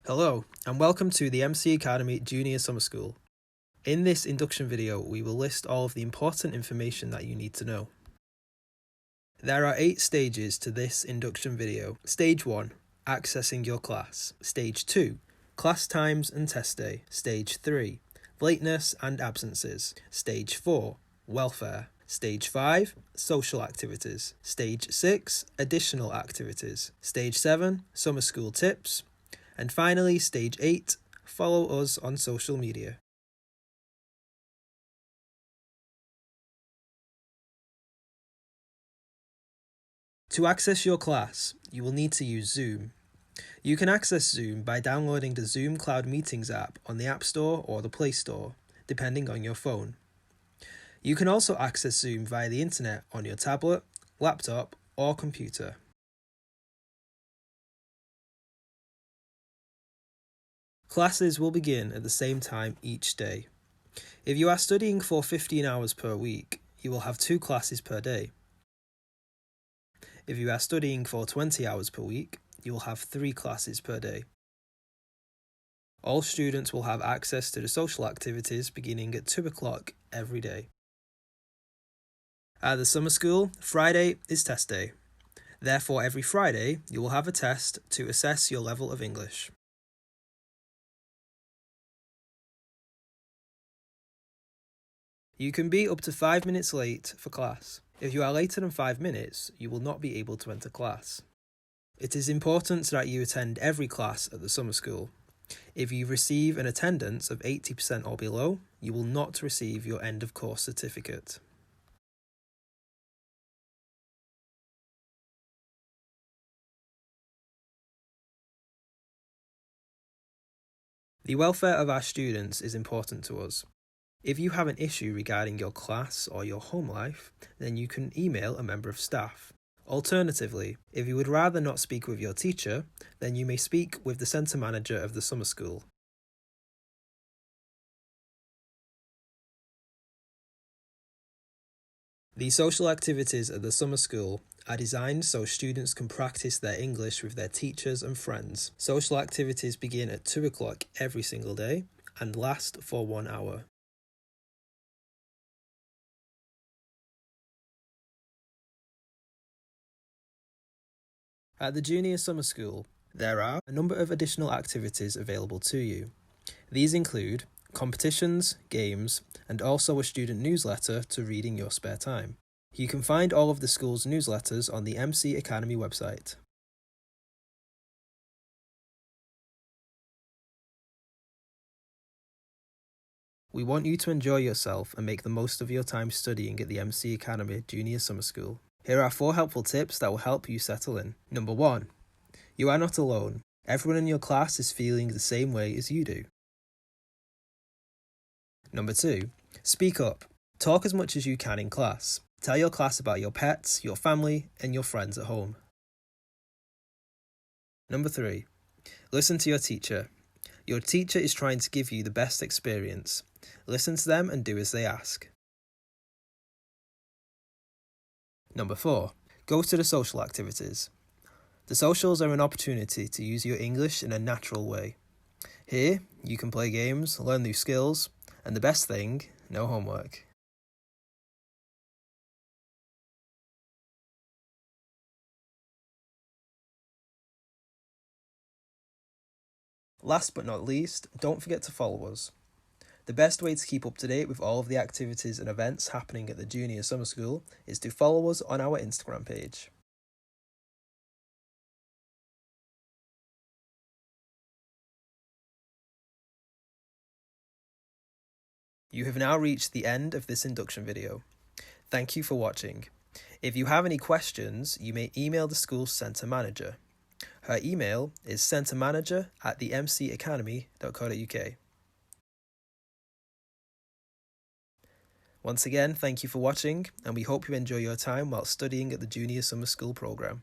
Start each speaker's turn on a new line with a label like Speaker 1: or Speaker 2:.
Speaker 1: Hello, and welcome to the MC Academy Junior Summer School. In this induction video, we will list all of the important information that you need to know. There are 8 stages to this induction video. Stage 1, accessing your class. Stage 2, class times and test day. Stage 3, lateness and absences. Stage 4, welfare. Stage 5, social activities. Stage 6, additional activities. Stage 7, summer school tips. And finally, stage 8, follow us on social media. To access your class, you will need to use Zoom. You can access Zoom by downloading the Zoom Cloud Meetings app on the App Store or the Play Store, depending on your phone. You can also access Zoom via the internet on your tablet, laptop, or computer. Classes will begin at the same time each day. If you are studying for 15 hours per week, you will have 2 classes per day. If you are studying for 20 hours per week, you will have 3 classes per day. All students will have access to the social activities beginning at 2 o'clock every day. At the summer school, Friday is test day. Therefore, every Friday, you will have a test to assess your level of English. You can be up to 5 minutes late for class. If you are later than 5 minutes, you will not be able to enter class. It is important that you attend every class at the summer school. If you receive an attendance of 80% or below, you will not receive your end of course certificate. The welfare of our students is important to us. If you have an issue regarding your class or your home life, then you can email a member of staff. Alternatively, if you would rather not speak with your teacher, then you may speak with the centre manager of the summer school. The social activities at the summer school are designed so students can practice their English with their teachers and friends. Social activities begin at 2 o'clock every single day and last for 1 hour. At the Junior Summer School, there are a number of additional activities available to you. These include competitions, games, and also a student newsletter to read in your spare time. You can find all of the school's newsletters on the MC Academy website. We want you to enjoy yourself and make the most of your time studying at the MC Academy Junior Summer School. Here are 4 helpful tips that will help you settle in. Number 1. You are not alone. Everyone in your class is feeling the same way as you do. Number 2. Speak up. Talk as much as you can in class. Tell your class about your pets, your family, and your friends at home. Number 3. Listen to your teacher. Your teacher is trying to give you the best experience. Listen to them and do as they ask. Number 4. Go to the social activities. The socials are an opportunity to use your English in a natural way. Here, you can play games, learn new skills, and the best thing, no homework. Last but not least, don't forget to follow us. The best way to keep up to date with all of the activities and events happening at the Junior Summer School is to follow us on our Instagram page. You have now reached the end of this induction video. Thank you for watching. If you have any questions, you may email the school's centre manager. Her email is centremanager@themcacademy.co.uk. Once again, thank you for watching, and we hope you enjoy your time while studying at the Junior Summer School programme.